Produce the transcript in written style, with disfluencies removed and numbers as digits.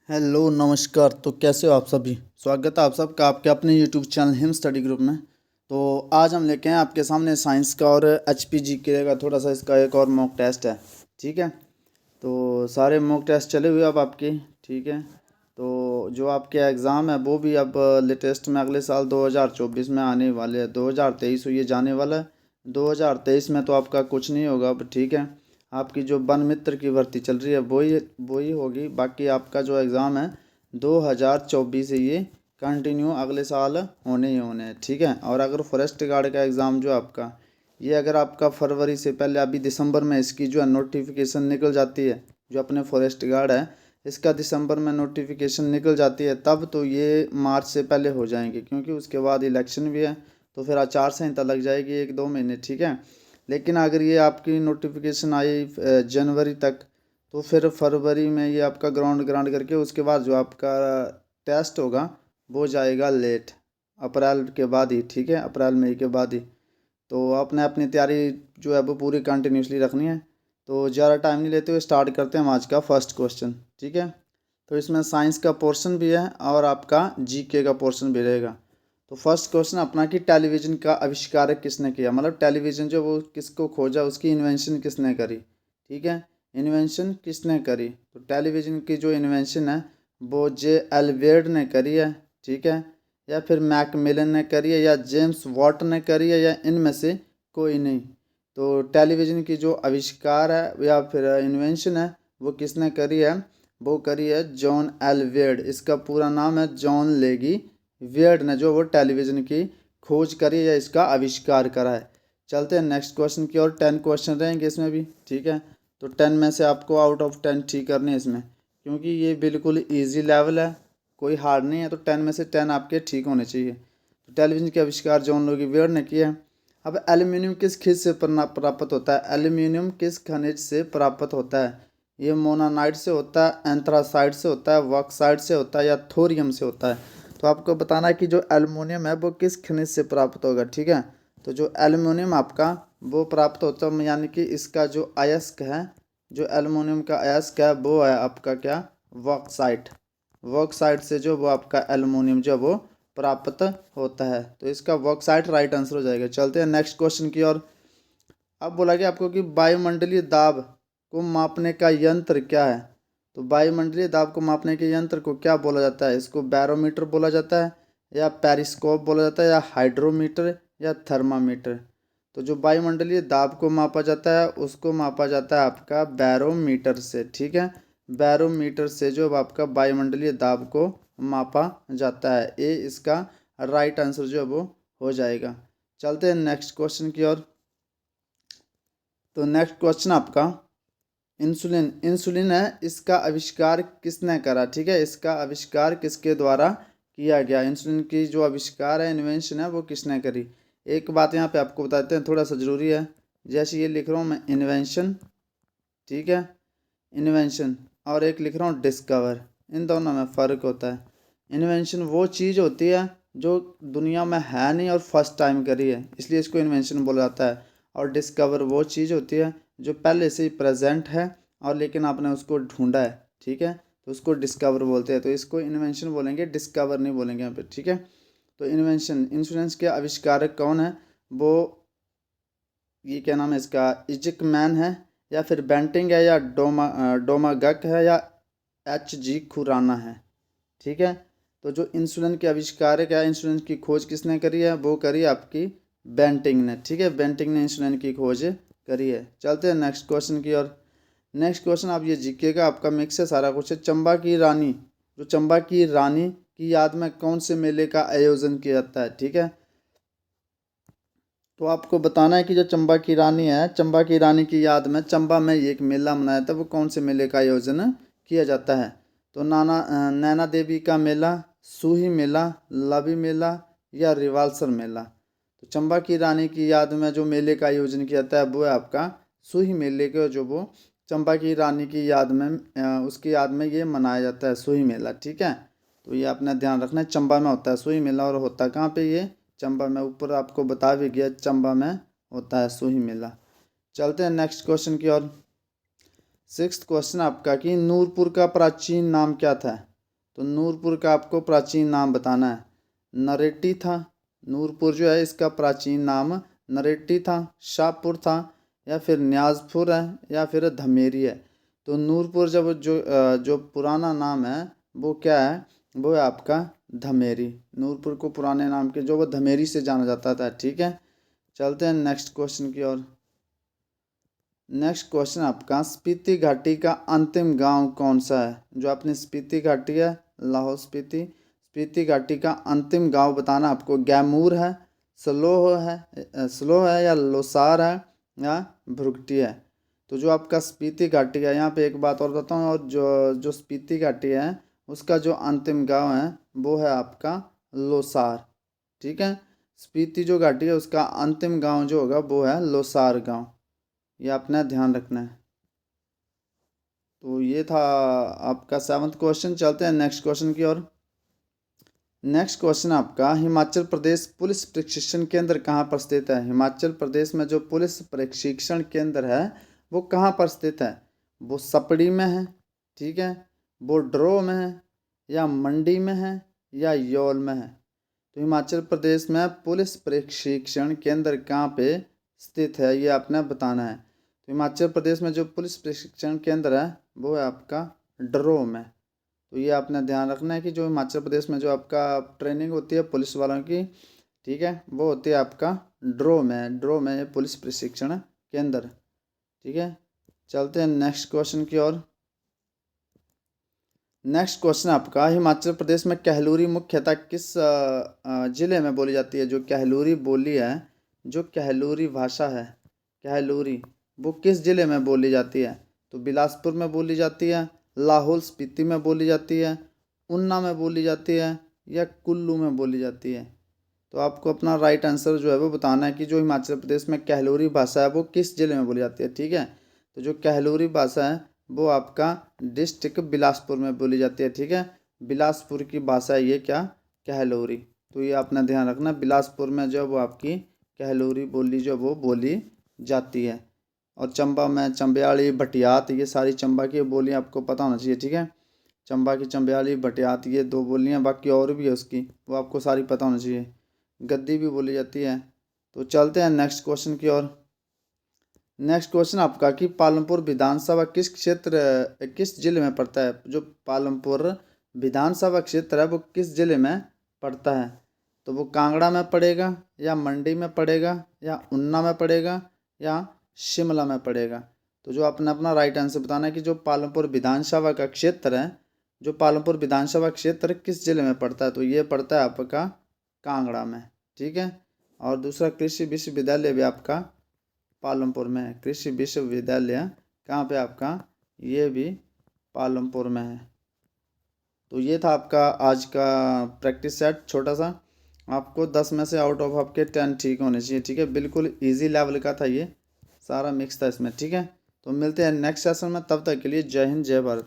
Hello नमस्कार। तो कैसे हो आप सभी। स्वागत है आप सबका आपके अपने YouTube channel him study group में। तो आज हम लेके आए आपके सामने साइंस का और HPGK का थोड़ा सा इसका एक और मॉक टेस्ट है। ठीक है, तो सारे मॉक टेस्ट चले हुए अब आपके। ठीक है, तो जो आपके एग्ज़ाम है वो भी अब लेटेस्ट में अगले साल 2024 में आने वाले हैं। 2023 ये जाने वाला है, 2023 में तो आपका कुछ नहीं होगा अब। ठीक है, आपकी जो वन मित्र की भर्ती चल रही है वही होगी। बाकी आपका जो एग्ज़ाम है 2024 से ये कंटिन्यू अगले साल होने ही होने हैं। ठीक है, और अगर फॉरेस्ट गार्ड का एग्ज़ाम जो आपका ये अगर आपका फरवरी से पहले अभी दिसंबर में इसकी जो है नोटिफिकेशन निकल जाती है, जो अपने फॉरेस्ट गार्ड है इसका दिसंबर में नोटिफिकेशन निकल जाती है, तब तो ये मार्च से पहले हो जाएंगे, क्योंकि उसके बाद इलेक्शन भी है तो फिर आचार संहिता लग जाएगी 1-2 महीने। ठीक है, लेकिन अगर ये आपकी नोटिफिकेशन आई जनवरी तक, तो फिर फरवरी में ये आपका ग्राउंड ग्रांड करके उसके बाद जो आपका टेस्ट होगा वो जाएगा लेट, अप्रैल के बाद ही। ठीक है, अप्रैल मई के बाद ही। तो आपने अपनी तैयारी जो है वो पूरी कंटिन्यूसली रखनी है। तो ज़्यादा टाइम नहीं लेते हुए स्टार्ट करते हैं हम आज का फर्स्ट क्वेश्चन। ठीक है, तो इसमें साइंस का पोर्शन भी है और आपका जीके का पोर्शन भी रहेगा। तो फर्स्ट क्वेश्चन अपना कि टेलीविज़न का आविष्कार किसने किया, मतलब टेलीविज़न जो वो किसको खोजा, उसकी इन्वेंशन किसने करी। ठीक है, इन्वेंशन किसने करी, तो टेलीविज़न की जो इन्वेंशन है वो J. एल्वेड ने करी है। ठीक है, या फिर मैकमिलन ने करी है, या जेम्स वॉट ने करी है, या इनमें से कोई नहीं। तो टेलीविज़न की जो आविष्कार है या फिर इन्वेंशन है वो किसने करी है, वो करी है जॉन एल्वेड। इसका पूरा नाम है जॉन लेगी वेड ने जो वो टेलीविज़न की खोज करी या इसका आविष्कार करा है। चलते हैं नेक्स्ट क्वेश्चन की और 10 क्वेश्चन रहेंगे इसमें भी। ठीक है, तो 10 में से आपको आउट ऑफ 10 ठीक करने हैं इसमें, क्योंकि ये बिल्कुल इजी लेवल है, कोई हार्ड नहीं है। तो 10 में से 10 आपके ठीक होने चाहिए। तो टेलीविज़न के आविष्कार जॉन लोगी वेड ने किया है। अब एल्यूमिनियम किस खनिज से प्राप्त होता है, एल्यूमिनियम किस खनिज से प्राप्त होता है। ये मोनानाइट से होता है, एंथ्रासाइट से होता है, बॉक्साइट से होता है, या थोरियम से होता है। तो आपको बताना है कि जो एल्युमिनियम है वो किस खनिज से प्राप्त होगा। ठीक है, तो जो एल्युमिनियम आपका वो प्राप्त होता है, यानी कि इसका जो अयस्क है, जो एल्युमिनियम का अयस्क है वो है आपका क्या, बॉक्साइट। बॉक्साइट से जो वो आपका एल्युमिनियम जो वो प्राप्त होता है। तो इसका बॉक्साइट राइट आंसर हो जाएगा। चलते हैं नेक्स्ट क्वेश्चन की ओर। अब बोला गया आपको कि वायुमंडलीय दाब को मापने का यंत्र क्या है। तो वायुमंडलीय दाब को मापने के यंत्र को क्या बोला जाता है, इसको बैरोमीटर बोला जाता है, या पेरिस्कोप बोला जाता है, या हाइड्रोमीटर, या थर्मामीटर। तो जो वायुमंडलीय दाब को मापा जाता है उसको मापा जाता है आपका बैरोमीटर से। ठीक है, बैरोमीटर से जो आपका वायुमंडलीय दाब को मापा जाता है। ये इसका राइट आंसर जो है वो हो जाएगा। चलते हैं नेक्स्ट क्वेश्चन की ओर। तो नेक्स्ट क्वेश्चन आपका इंसुलिन। इंसुलिन है, इसका आविष्कार किसने करा। ठीक है, इसका आविष्कार किसके द्वारा किया गया, इंसुलिन की जो आविष्कार है इन्वेंशन है वो किसने करी। एक बात यहाँ पे आपको बताते हैं, थोड़ा सा ज़रूरी है। जैसे ये लिख रहा हूँ मैं इन्वेंशन, ठीक है, इन्वेंशन, और एक लिख रहा हूँ डिस्कवर, इन दोनों में फ़र्क होता है। इन्वेंशन वो चीज़ होती है जो दुनिया में है नहीं और फर्स्ट टाइम करी है, इसलिए इसको इन्वेंशन बोला जाता है। और डिस्कवर वो चीज़ होती है जो पहले से ही प्रेजेंट है और लेकिन आपने उसको ढूंढा है। ठीक है, तो उसको डिस्कवर बोलते हैं। तो इसको इन्वेंशन बोलेंगे, डिस्कवर नहीं बोलेंगे यहाँ पे। ठीक है, तो इन्वेंशन, इंश्योरेंस के आविष्कारक कौन है, वो ये क्या नाम है इसका, इजिक मैन है, या फिर बेंटिंग है, या डोमागक है, या H. G. खुराना है। ठीक है, तो जो इंसुलिन के आविष्कारक है, इंसुलिन की खोज किसने करी है, वो करी आपकी बेंटिंग ने। ठीक है, बेंटिंग ने इंसुलिन की खोज करी है। चलते हैं नेक्स्ट क्वेश्चन की ओर। नेक्स्ट क्वेश्चन आप ये जीके का आपका मिक्स है सारा कुछ है। चंबा की रानी, जो चंबा की रानी की याद में कौन से मेले का आयोजन किया जाता है। ठीक है, तो आपको बताना है कि जो चंबा की रानी है, चंबा की रानी की याद में चंबा में एक मेला मनाया था, वो कौन से मेले का आयोजन किया जाता है। तो नैना देवी का मेला, सूही मेला, लवी मेला, या रिवाल्सर मेला। तो चंबा की रानी की याद में जो मेले का आयोजन किया जाता है वो है आपका सूही मेले के, जो वो चंबा की रानी की याद में उसकी याद में ये मनाया जाता है सूही मेला। ठीक है, तो ये अपना ध्यान रखना है, चंबा में होता है सूही मेला। और होता कहाँ पे, ये चंबा में, ऊपर आपको बता भी गया चंबा में होता है सूही मेला। चलते हैं नेक्स्ट क्वेश्चन की ओर। सिक्स्थ क्वेश्चन आपका कि नूरपुर का प्राचीन नाम क्या था। तो नूरपुर का आपको प्राचीन नाम बताना है। नरेटी था, नूरपुर जो है इसका प्राचीन नाम नरेटी था, शाहपुर था, या फिर न्याजपुर है, या फिर धमेरी है। तो नूरपुर जब जो पुराना नाम है वो क्या है, वो है आपका धमेरी। नूरपुर को पुराने नाम के जो वो धमेरी से जाना जाता था। ठीक है, चलते हैं नेक्स्ट क्वेश्चन की ओर। नेक्स्ट क्वेश्चन आपका, स्पीति घाटी का अंतिम गांव कौन सा है। जो अपनी स्पीति घाटी है, लाहौल स्पीति, स्पीति घाटी का अंतिम गांव बताना आपको। गैमूर है, स्लोह है, या लोसार है, या भुरकटी है। तो जो आपका स्पीति घाटी है, यहाँ पे एक बात और बताता हूँ, और जो स्पीति घाटी है उसका जो अंतिम गांव है वो है आपका लोसार। ठीक है, स्पीति जो घाटी है उसका अंतिम गांव जो होगा वो है लोसार गांव, ये अपना ध्यान रखना है। तो ये था आपका 7वां क्वेश्चन। चलते हैं नेक्स्ट क्वेश्चन की ओर। नेक्स्ट क्वेश्चन आपका, हिमाचल प्रदेश पुलिस प्रशिक्षण केंद्र कहाँ पर स्थित है। हिमाचल प्रदेश में जो पुलिस प्रशिक्षण केंद्र है वो कहाँ पर स्थित है। वो सपड़ी में है, ठीक है, वो ड्रो में है, या मंडी में है, या यौल में है। तो हिमाचल प्रदेश में पुलिस प्रशिक्षण केंद्र कहाँ पे स्थित है ये आपने बताना है। तो हिमाचल प्रदेश में जो पुलिस प्रशिक्षण केंद्र है वो है आपका ड्रो में। तो ये आपने ध्यान रखना है कि जो हिमाचल प्रदेश में जो आपका ट्रेनिंग होती है पुलिस वालों की, ठीक है, वो होती है आपका ड्रो में। ड्रो में ये पुलिस प्रशिक्षण केंद्र। ठीक है, चलते हैं नेक्स्ट क्वेश्चन की ओर। नेक्स्ट क्वेश्चन आपका, हिमाचल प्रदेश में कहलूरी मुख्यतः किस जिले में बोली जाती है। जो कहलूरी बोली है, जो कहलूरी भाषा है, कहलूरी, वो किस जिले में बोली जाती है। तो बिलासपुर में बोली जाती है, लाहौल स्पीति में बोली जाती है, ऊना में बोली जाती है, या कुल्लू में बोली जाती है। तो आपको अपना राइट आंसर जो है वो बताना है कि जो हिमाचल प्रदेश में कहलूरी भाषा है वो किस जिले में बोली जाती है। ठीक है, तो जो कहलूरी भाषा है वो आपका डिस्ट्रिक्ट बिलासपुर में बोली जाती है। ठीक है, बिलासपुर की भाषा है ये क्या, कहलूरी। तो ये अपना ध्यान रखना, बिलासपुर में जो वो आपकी कहलूरी बोली जो वो बोली जाती है। और चंबा में चंबयाली, भटियात, ये सारी चंबा की बोलियाँ आपको पता होना चाहिए। ठीक है, चंबा की चंबयाली, भटियात, ये 2 बोलियाँ, बाकी और भी है उसकी, वो आपको सारी पता होना चाहिए। गद्दी भी बोली जाती है। तो चलते हैं नेक्स्ट क्वेश्चन की ओर। नेक्स्ट क्वेश्चन आपका कि पालमपुर विधानसभा किस जिले में पड़ता है। जो पालमपुर विधानसभा क्षेत्र है वो किस जिले में पड़ता है। तो वो कांगड़ा में पड़ेगा, या मंडी में पड़ेगा, या ऊना में पड़ेगा, या शिमला में पड़ेगा। तो जो अपना अपना राइट आंसर बताना है कि जो पालमपुर विधानसभा का क्षेत्र है, जो पालमपुर विधानसभा क्षेत्र किस जिले में पड़ता है। तो ये पड़ता है आपका कांगड़ा में। ठीक है, और दूसरा कृषि विश्वविद्यालय भी आपका पालमपुर में है। कृषि विश्वविद्यालय कहाँ पे आपका, ये भी पालमपुर में है। तो ये था आपका आज का प्रैक्टिस सेट छोटा सा। आपको 10 में से आउट ऑफ आपके 10 ठीक होने चाहिए। ठीक है, बिल्कुल इजी लेवल का था, ये सारा मिक्स था इसमें। ठीक है, तो मिलते हैं नेक्स्ट सेशन में, तब तक के लिए जय हिंद जय भारत।